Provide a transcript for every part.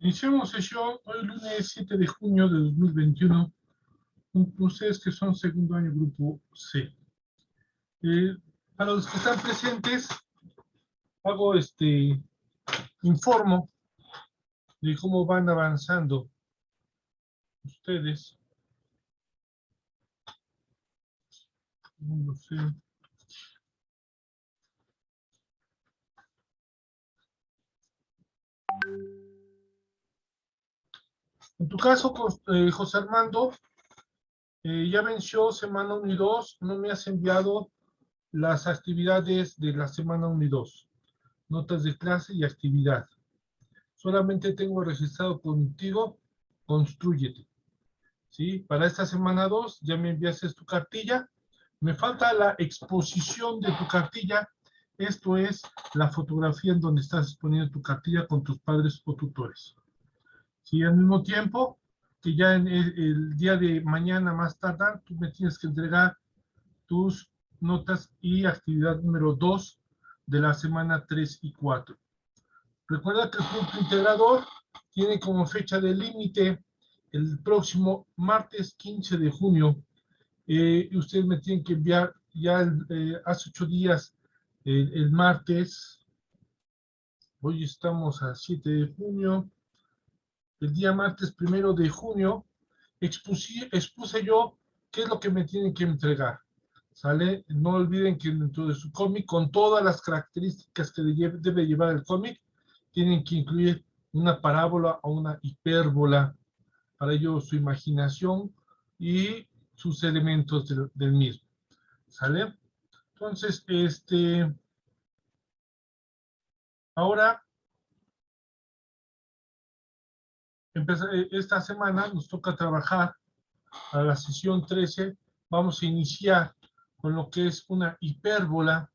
Iniciamos sesión hoy lunes 7 de junio de 2021 con ustedes que son segundo año grupo C. Para los que están presentes, informo de cómo van avanzando ustedes. No sé. En tu caso, José Armando, ya venció semana 1 y 2, no me has enviado las actividades de la semana 1 y 2, notas de clase y actividad. Solamente tengo registrado contigo, Constrúyete. ¿Sí? Para esta semana 2 ya me enviaste tu cartilla. Me falta la exposición de tu cartilla. Esto es la fotografía en donde estás exponiendo tu cartilla con tus padres o tutores. ¿Sí? Al mismo tiempo que ya en el día de mañana más tardar, tú me tienes que entregar tus notas y actividad número 2 de la semana 3 y 4. Recuerda que el punto integrador tiene como fecha de límite el próximo martes 15 de junio. Ustedes me tienen que enviar ya hace 8 días, el martes. Hoy estamos a 7 de junio. El día martes 1 de junio expuse yo qué es lo que me tienen que entregar. ¿Sale? No olviden que dentro de su cómic, con todas las características que debe llevar el cómic, tienen que incluir una parábola o una hipérbola. Para ello, su imaginación y sus elementos del mismo. ¿Sale? Entonces, ahora, esta semana nos toca trabajar a la sesión 13. Vamos a iniciar con lo que es una hipérbola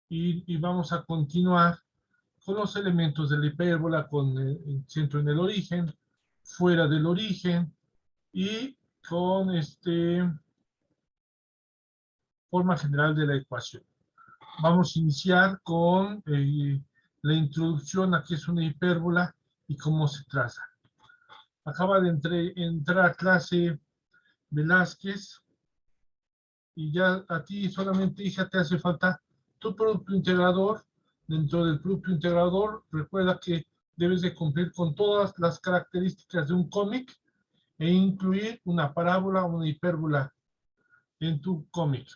y vamos a continuar con los elementos de la hipérbola, con el centro en el origen, fuera del origen y con forma general de la ecuación. Vamos a iniciar con la introducción a qué es una hipérbola y cómo se traza. Acaba de entrar a clase Velázquez y ya a ti solamente, hija, te hace falta tu producto integrador. Dentro del producto integrador, recuerda que debes de cumplir con todas las características de un cómic e incluir una parábola o una hipérbola en tu cómic.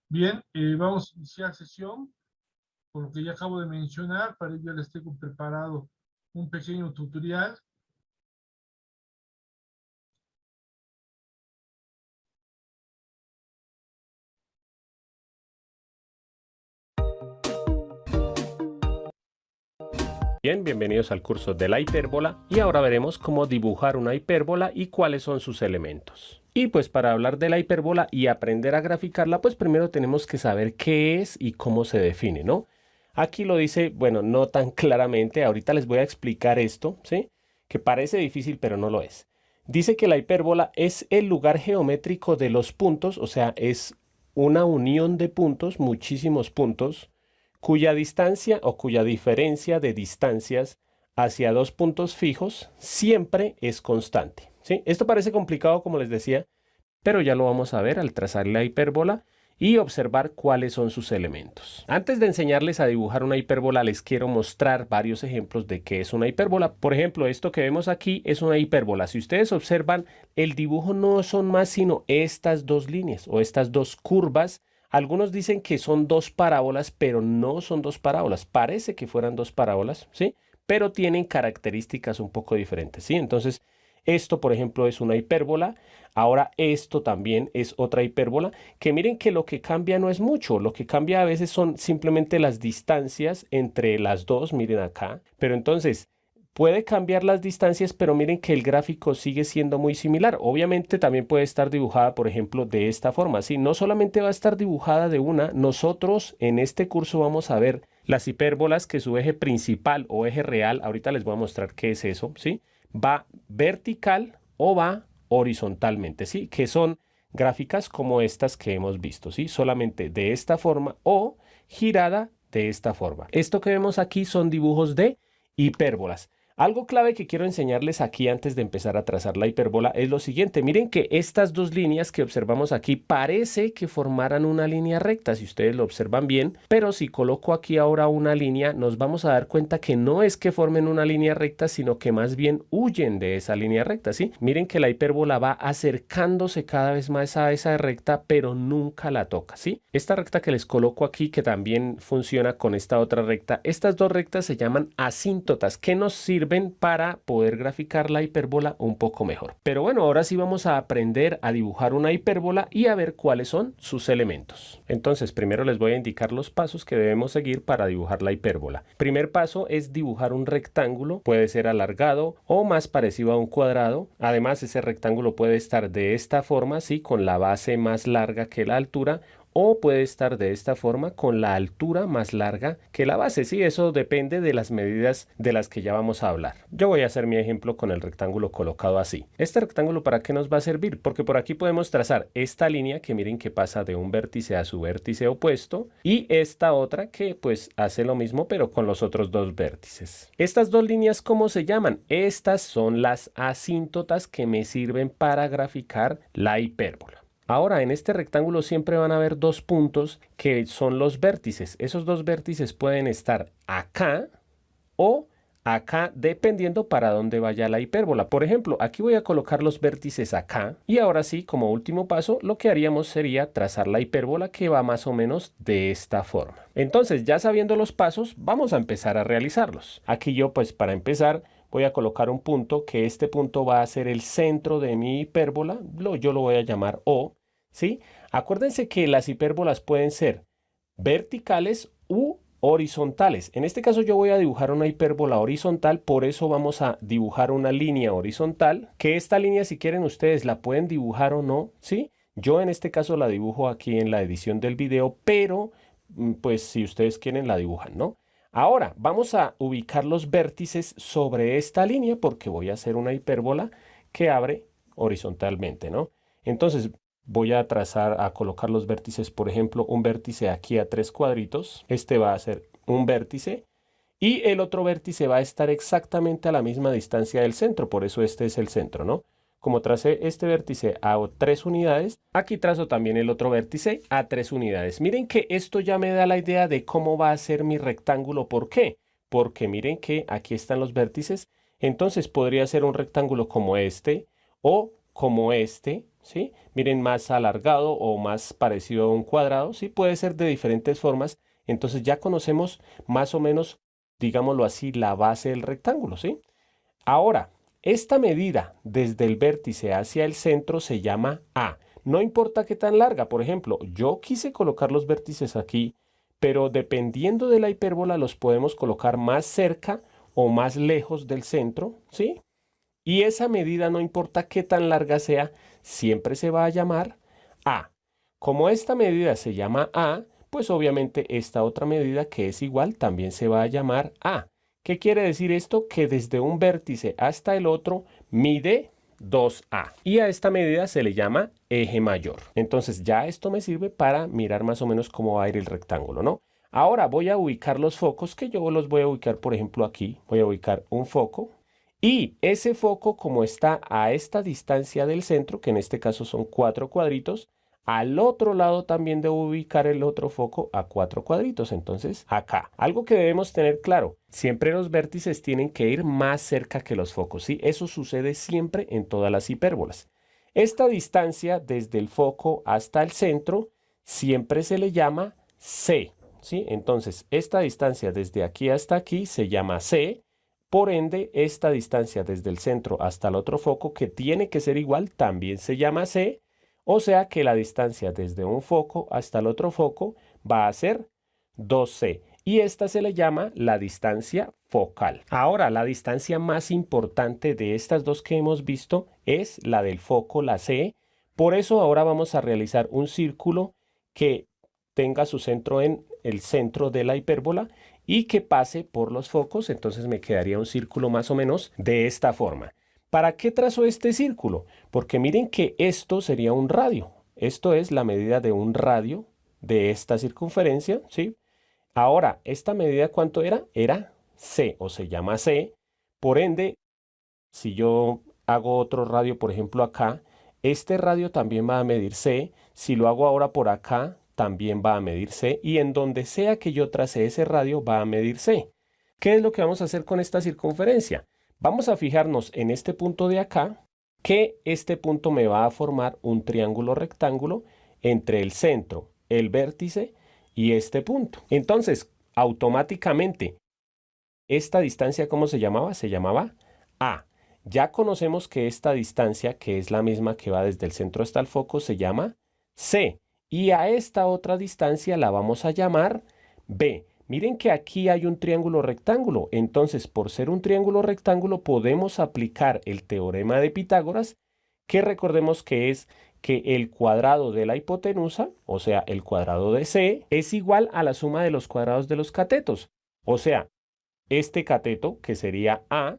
Bien, vamos a iniciar sesión, por lo que ya acabo de mencionar. Para ello les tengo preparado un pequeño tutorial. Bien, bienvenidos al curso de la hipérbola y ahora veremos cómo dibujar una hipérbola y cuáles son sus elementos. Y pues para hablar de la hipérbola y aprender a graficarla, pues primero tenemos que saber qué es y cómo se define, ¿no? Aquí lo dice, bueno, no tan claramente, ahorita les voy a explicar esto, ¿sí? Que parece difícil, pero no lo es. Dice que la hipérbola es el lugar geométrico de los puntos, o sea, es una unión de puntos, muchísimos puntos, cuya distancia o cuya diferencia de distancias hacia dos puntos fijos siempre es constante, ¿sí? Esto parece complicado, como les decía, pero ya lo vamos a ver al trazar la hipérbola y observar cuáles son sus elementos. Antes de enseñarles a dibujar una hipérbola, les quiero mostrar varios ejemplos de qué es una hipérbola. Por ejemplo, esto que vemos aquí es una hipérbola. Si ustedes observan, el dibujo no son más sino estas dos líneas o estas dos curvas. Algunos dicen que son dos parábolas, pero no son dos parábolas. Parece que fueran dos parábolas, ¿sí? Pero tienen características un poco diferentes, ¿sí? Entonces, esto, por ejemplo, es una hipérbola. Ahora, esto también es otra hipérbola, que miren que lo que cambia no es mucho. Lo que cambia a veces son simplemente las distancias entre las dos, miren acá. Pero entonces, puede cambiar las distancias, pero miren que el gráfico sigue siendo muy similar. Obviamente también puede estar dibujada, por ejemplo, de esta forma. Sí, no solamente va a estar dibujada de una, nosotros en este curso vamos a ver las hipérbolas que su eje principal o eje real, ahorita les voy a mostrar qué es eso, ¿sí? Va vertical o va horizontalmente, ¿sí? Que son gráficas como estas que hemos visto, ¿sí? Solamente de esta forma o girada de esta forma. Esto que vemos aquí son dibujos de hipérbolas. Algo clave que quiero enseñarles aquí antes de empezar a trazar la hipérbola es lo siguiente. Miren que estas dos líneas que observamos aquí parece que formaran una línea recta, si ustedes lo observan bien, pero si coloco aquí ahora una línea, nos vamos a dar cuenta que no es que formen una línea recta, sino que más bien huyen de esa línea recta, ¿sí? Miren que la hipérbola va acercándose cada vez más a esa recta, pero nunca la toca, ¿sí? Esta recta que les coloco aquí, que también funciona con esta otra recta, estas dos rectas se llaman asíntotas, que nos sirven para poder graficar la hipérbola un poco mejor. Pero bueno, ahora sí vamos a aprender a dibujar una hipérbola y a ver cuáles son sus elementos. Entonces, primero les voy a indicar los pasos que debemos seguir para dibujar la hipérbola. Primer paso es dibujar un rectángulo, puede ser alargado o más parecido a un cuadrado. Además, ese rectángulo puede estar de esta forma, sí, con la base más larga que la altura, o puede estar de esta forma con la altura más larga que la base. Sí, eso depende de las medidas de las que ya vamos a hablar. Yo voy a hacer mi ejemplo con el rectángulo colocado así. ¿Este rectángulo para qué nos va a servir? Porque por aquí podemos trazar esta línea que miren que pasa de un vértice a su vértice opuesto y esta otra que pues hace lo mismo pero con los otros dos vértices. Estas dos líneas, ¿cómo se llaman? Estas son las asíntotas que me sirven para graficar la hipérbola. Ahora, en este rectángulo siempre van a haber dos puntos que son los vértices. Esos dos vértices pueden estar acá o acá, dependiendo para dónde vaya la hipérbola. Por ejemplo, aquí voy a colocar los vértices acá y ahora sí, como último paso, lo que haríamos sería trazar la hipérbola que va más o menos de esta forma. Entonces, ya sabiendo los pasos, vamos a empezar a realizarlos. Aquí yo, pues para empezar, voy a colocar un punto, que este punto va a ser el centro de mi hipérbola, yo lo voy a llamar O, ¿sí? Acuérdense que las hipérbolas pueden ser verticales u horizontales. En este caso yo voy a dibujar una hipérbola horizontal, por eso vamos a dibujar una línea horizontal, que esta línea si quieren ustedes la pueden dibujar o no, ¿sí? Yo en este caso la dibujo aquí en la edición del video, pero pues si ustedes quieren la dibujan, ¿no? Ahora vamos a ubicar los vértices sobre esta línea porque voy a hacer una hipérbola que abre horizontalmente, ¿no? Entonces voy a trazar, a colocar los vértices, por ejemplo, un vértice aquí a 3 cuadritos. Este va a ser un vértice y el otro vértice va a estar exactamente a la misma distancia del centro, por eso este es el centro, ¿no? Como tracé este vértice a 3 unidades, aquí trazo también el otro vértice a 3 unidades. Miren que esto ya me da la idea de cómo va a ser mi rectángulo. ¿Por qué? Porque miren que aquí están los vértices. Entonces podría ser un rectángulo como este o como este, ¿sí? Miren, más alargado o más parecido a un cuadrado, ¿sí? Puede ser de diferentes formas. Entonces ya conocemos más o menos, digámoslo así, la base del rectángulo, ¿sí? Ahora, esta medida desde el vértice hacia el centro se llama A. No importa qué tan larga. Por ejemplo, yo quise colocar los vértices aquí, pero dependiendo de la hipérbola los podemos colocar más cerca o más lejos del centro, ¿sí? Y esa medida, no importa qué tan larga sea, siempre se va a llamar A. Como esta medida se llama A, pues obviamente esta otra medida que es igual también se va a llamar A. ¿Qué quiere decir esto? Que desde un vértice hasta el otro mide 2A. Y a esta medida se le llama eje mayor. Entonces ya esto me sirve para mirar más o menos cómo va a ir el rectángulo, ¿no? Ahora voy a ubicar los focos, que yo los voy a ubicar, por ejemplo, aquí. Voy a ubicar un foco. Y ese foco, como está a esta distancia del centro, que en este caso son 4 cuadritos, al otro lado también debo ubicar el otro foco a 4 cuadritos. Entonces, acá. Algo que debemos tener claro, siempre los vértices tienen que ir más cerca que los focos, ¿sí? Eso sucede siempre en todas las hipérbolas. Esta distancia desde el foco hasta el centro siempre se le llama C, ¿sí? Entonces, esta distancia desde aquí hasta aquí se llama C. Por ende, esta distancia desde el centro hasta el otro foco, que tiene que ser igual, también se llama C. O sea que la distancia desde un foco hasta el otro foco va a ser 2C. Y esta se le llama la distancia focal. Ahora, la distancia más importante de estas dos que hemos visto es la del foco, la C. Por eso ahora vamos a realizar un círculo que tenga su centro en el centro de la hipérbola y que pase por los focos. Entonces me quedaría un círculo más o menos de esta forma. ¿Para qué trazo este círculo? Porque miren que esto sería un radio. Esto es la medida de un radio de esta circunferencia, ¿sí? Ahora, ¿esta medida cuánto era? Era C, o se llama C, Por ende, si yo hago otro radio, por ejemplo acá, este radio también va a medir C. Si lo hago ahora por acá, también va a medir C. Y en donde sea que yo trace ese radio, va a medir C. ¿Qué es lo que vamos a hacer con esta circunferencia? Vamos a fijarnos en este punto de acá, que este punto me va a formar un triángulo rectángulo entre el centro, el vértice y este punto. Entonces, automáticamente, esta distancia, ¿cómo se llamaba? Se llamaba A. Ya conocemos que esta distancia, que es la misma que va desde el centro hasta el foco, se llama C. Y a esta otra distancia la vamos a llamar B. Miren que aquí hay un triángulo rectángulo. Entonces, por ser un triángulo rectángulo, podemos aplicar el teorema de Pitágoras, que recordemos que es que el cuadrado de la hipotenusa, o sea, el cuadrado de C, es igual a la suma de los cuadrados de los catetos. O sea, este cateto, que sería A,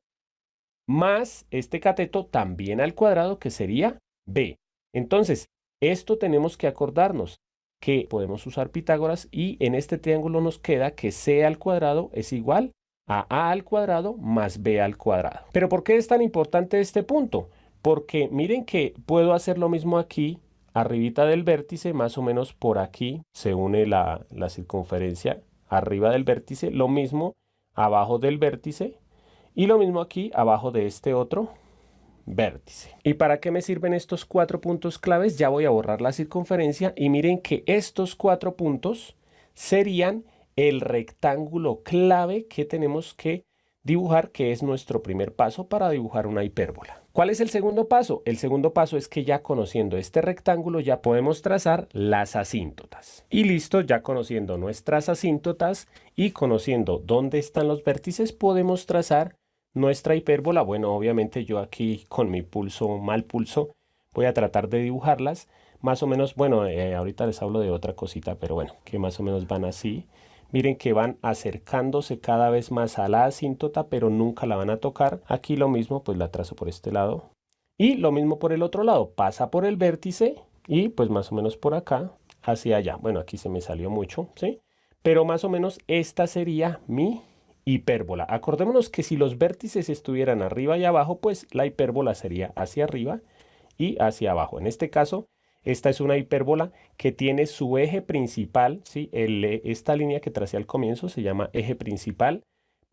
más este cateto también al cuadrado, que sería B. Entonces, esto tenemos que acordarnos, que podemos usar Pitágoras y en este triángulo nos queda que C al cuadrado es igual a al cuadrado más B al cuadrado. ¿Pero por qué es tan importante este punto? Porque miren que puedo hacer lo mismo aquí, arribita del vértice, más o menos por aquí se une la circunferencia arriba del vértice, lo mismo abajo del vértice y lo mismo aquí abajo de este otro vértice. ¿Y para qué me sirven estos 4 puntos claves? Ya voy a borrar la circunferencia y miren que estos 4 puntos serían el rectángulo clave que tenemos que dibujar, que es nuestro primer paso para dibujar una hipérbola. ¿Cuál es el segundo paso? El segundo paso es que ya conociendo este rectángulo ya podemos trazar las asíntotas. Y listo, ya conociendo nuestras asíntotas y conociendo dónde están los vértices, podemos trazar nuestra hipérbola. Bueno, obviamente yo aquí con mi pulso, mal pulso, voy a tratar de dibujarlas. Más o menos, bueno, ahorita les hablo de otra cosita, pero bueno, que más o menos van así. Miren que van acercándose cada vez más a la asíntota, pero nunca la van a tocar. Aquí lo mismo, pues la trazo por este lado. Y lo mismo por el otro lado, pasa por el vértice y pues más o menos por acá, hacia allá. Bueno, aquí se me salió mucho, ¿sí? Pero más o menos esta sería mi hipérbola. Acordémonos que si los vértices estuvieran arriba y abajo, pues la hipérbola sería hacia arriba y hacia abajo. En este caso, esta es una hipérbola que tiene su eje principal, ¿sí? Esta línea que tracé al comienzo se llama eje principal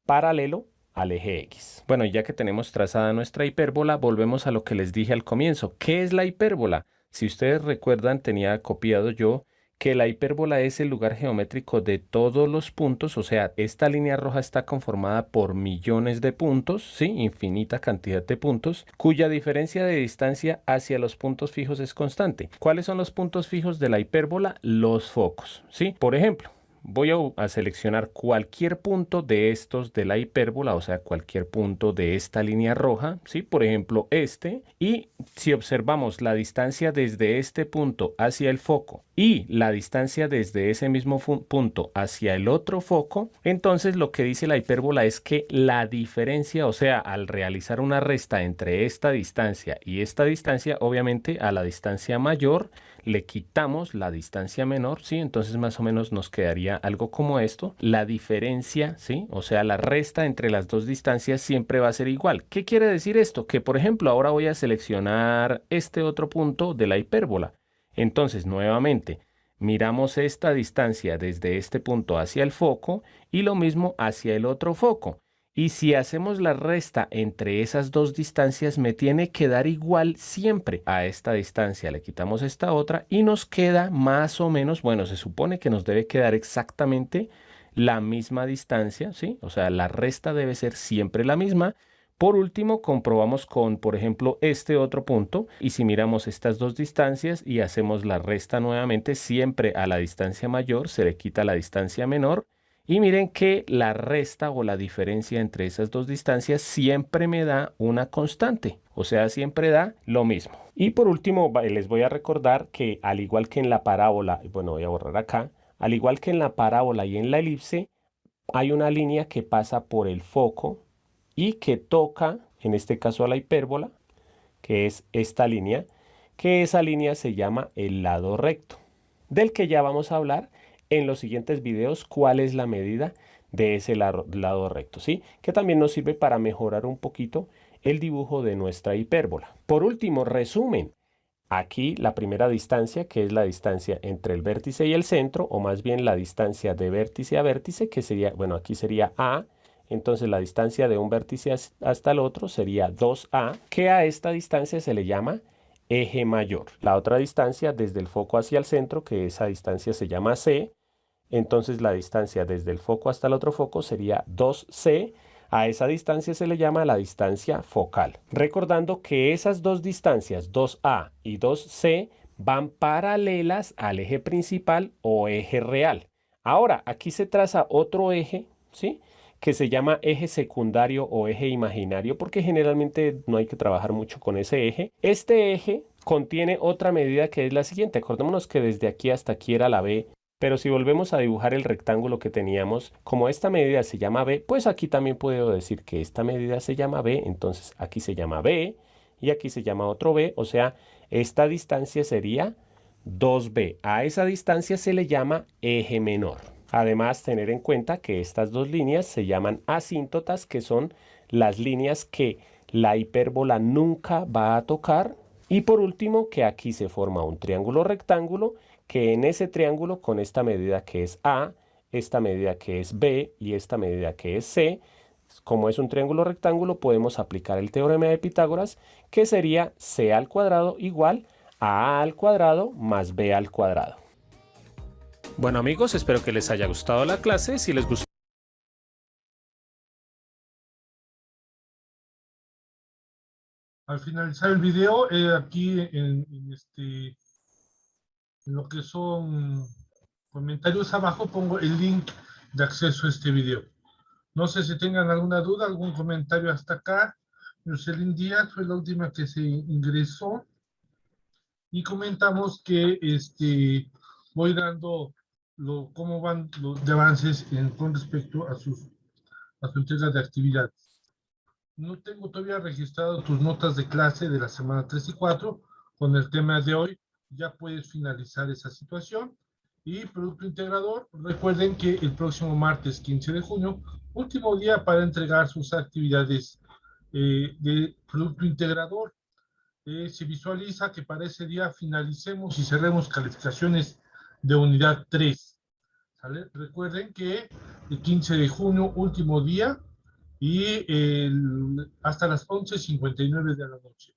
paralelo al eje X. Bueno, ya que tenemos trazada nuestra hipérbola, volvemos a lo que les dije al comienzo. ¿Qué es la hipérbola? Si ustedes recuerdan, tenía copiado yo que la hipérbola es el lugar geométrico de todos los puntos, o sea, esta línea roja está conformada por millones de puntos, ¿sí? Infinita cantidad de puntos, cuya diferencia de distancia hacia los puntos fijos es constante. ¿Cuáles son los puntos fijos de la hipérbola? Los focos, ¿sí? Por ejemplo, voy a seleccionar cualquier punto de estos de la hipérbola, o sea, cualquier punto de esta línea roja, ¿sí? Por ejemplo, este. Y si observamos la distancia desde este punto hacia el foco y la distancia desde ese mismo punto hacia el otro foco, entonces lo que dice la hipérbola es que la diferencia, o sea, al realizar una resta entre esta distancia y esta distancia, obviamente a la distancia mayor le quitamos la distancia menor, ¿sí? Entonces más o menos nos quedaría algo como esto. La diferencia, ¿sí? O sea, la resta entre las dos distancias siempre va a ser igual. ¿Qué quiere decir esto? Que, por ejemplo, ahora voy a seleccionar este otro punto de la hipérbola. Entonces, nuevamente, miramos esta distancia desde este punto hacia el foco y lo mismo hacia el otro foco. Y si hacemos la resta entre esas dos distancias, me tiene que dar igual siempre a esta distancia. Le quitamos esta otra y nos queda más o menos, bueno, se supone que nos debe quedar exactamente la misma distancia, ¿sí? O sea, la resta debe ser siempre la misma. Por último, comprobamos con, por ejemplo, este otro punto. Y si miramos estas dos distancias y hacemos la resta nuevamente, siempre a la distancia mayor se le quita la distancia menor. Y miren que la resta o la diferencia entre esas dos distancias siempre me da una constante, o sea, siempre da lo mismo. Y por último, les voy a recordar que al igual que en la parábola, bueno, voy a borrar acá, al igual que en la parábola y en la elipse, hay una línea que pasa por el foco y que toca, en este caso a la hipérbola, que es esta línea, que esa línea se llama el lado recto, del que ya vamos a hablar en los siguientes videos cuál es la medida de ese lado recto, ¿sí? Que también nos sirve para mejorar un poquito el dibujo de nuestra hipérbola. Por último, resumen. Aquí la primera distancia, que es la distancia entre el vértice y el centro, o más bien la distancia de vértice a vértice, que sería, bueno, aquí sería A. Entonces la distancia de un vértice hasta el otro sería 2A, que a esta distancia se le llama eje mayor. La otra distancia desde el foco hacia el centro, que esa distancia se llama C. Entonces la distancia desde el foco hasta el otro foco sería 2C. A esa distancia se le llama la distancia focal. Recordando que esas dos distancias, 2A y 2C, van paralelas al eje principal o eje real. Ahora, aquí se traza otro eje, ¿sí? Que se llama eje secundario o eje imaginario, porque generalmente no hay que trabajar mucho con ese eje. Este eje contiene otra medida que es la siguiente. Acordémonos que desde aquí hasta aquí era la B. Pero si volvemos a dibujar el rectángulo que teníamos, como esta medida se llama B, pues aquí también puedo decir que esta medida se llama B, entonces aquí se llama B y aquí se llama otro B, o sea, esta distancia sería 2B. A esa distancia se le llama eje menor. Además, tener en cuenta que estas dos líneas se llaman asíntotas, que son las líneas que la hipérbola nunca va a tocar. Y por último, que aquí se forma un triángulo rectángulo, que en ese triángulo con esta medida que es A, esta medida que es B y esta medida que es C, como es un triángulo rectángulo, podemos aplicar el teorema de Pitágoras, que sería C al cuadrado igual a A al cuadrado más B al cuadrado. Bueno amigos, espero que les haya gustado la clase. Si les gustó, Al finalizar el video, aquí en lo que son comentarios abajo pongo el link de acceso a este video. No sé si tengan alguna duda, algún comentario hasta acá. Jocelyn Díaz fue la última que se ingresó y comentamos que voy dando cómo van los de avances con respecto a su entrega de actividades. No tengo todavía registrado tus notas de clase de la semana 3 y 4 con el tema de hoy. Ya puedes finalizar esa situación. Y Producto Integrador, recuerden que el próximo martes 15 de junio, último día para entregar sus actividades de Producto Integrador. Se visualiza que para ese día finalicemos y cerremos calificaciones de unidad 3. ¿Sale? Recuerden que el 15 de junio, último día, y hasta las 11:59 de la noche.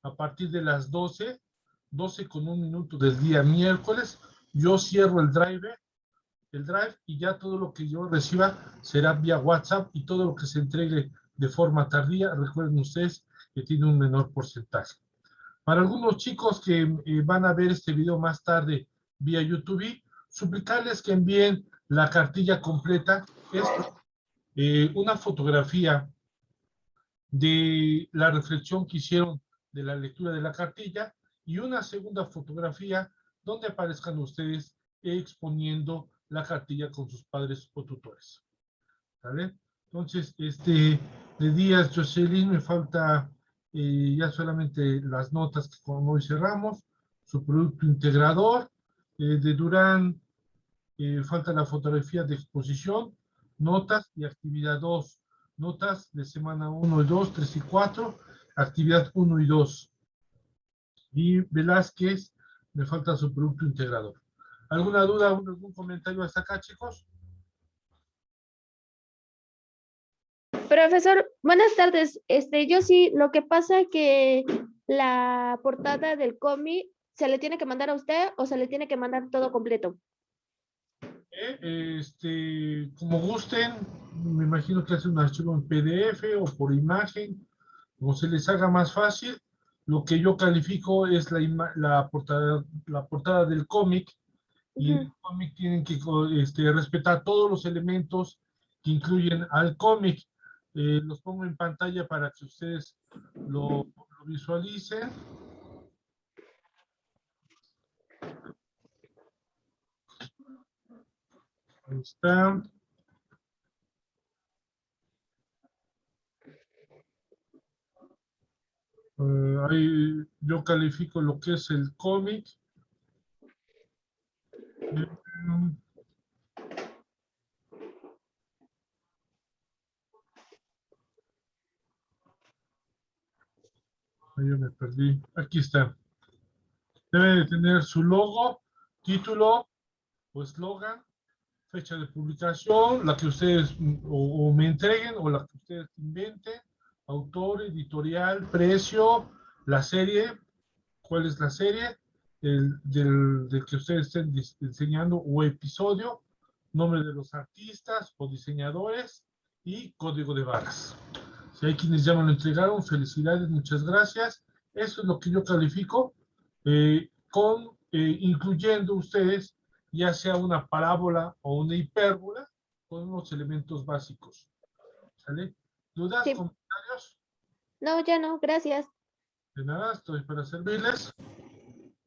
A partir de las 12 con un minuto del día miércoles, yo cierro el drive y ya todo lo que yo reciba será vía WhatsApp y todo lo que se entregue de forma tardía, recuerden ustedes que tiene un menor porcentaje. Para algunos chicos que van a ver este video más tarde vía YouTube, suplicarles que envíen la cartilla completa, una fotografía de la reflexión que hicieron de la lectura de la cartilla y una segunda fotografía donde aparezcan ustedes exponiendo la cartilla con sus padres o tutores. ¿Vale? Entonces, de Díaz Jocelyn me falta ya solamente las notas que con hoy cerramos, su producto integrador, de Durán falta la fotografía de exposición, notas y actividad 2. Notas de semana 1 y 2, 3 y 4, actividad 1 y 2. Y Velázquez, me falta su producto integrador. ¿Alguna duda, algún comentario hasta acá, chicos? Profesor, buenas tardes. Yo sí, lo que pasa es que la portada del cómic se le tiene que mandar a usted o se le tiene que mandar todo completo. Como gusten, me imagino que hace un archivo en PDF o por imagen, como se les haga más fácil. Lo que yo califico es la portada del cómic, y en el cómic tienen que respetar todos los elementos que incluyen al cómic. Los pongo en pantalla para que ustedes lo visualicen. Ahí está. Ahí yo califico lo que es el cómic. Ahí yo me perdí. Aquí está. Debe de tener su logo, título o eslogan, fecha de publicación, la que ustedes o me entreguen o la que ustedes inventen, autor, editorial, precio, la serie, cuál es la serie del que ustedes estén diseñando o episodio, nombre de los artistas o diseñadores y código de barras. Si hay quienes ya me lo entregaron, felicidades, muchas gracias. Eso es lo que yo califico incluyendo ustedes ya sea una parábola o una hipérbola con unos elementos básicos. ¿Sale? ¿Dudas, Sí. comentarios? No, ya no, gracias. De nada, estoy para servirles.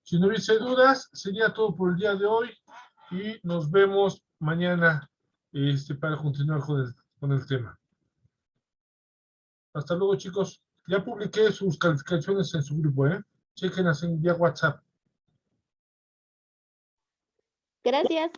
Si no hubiese dudas, sería todo por el día de hoy y nos vemos mañana para continuar con el tema. Hasta luego, chicos. Ya publiqué sus calificaciones en su grupo, ¿eh? Chequenlas en vía WhatsApp. Gracias.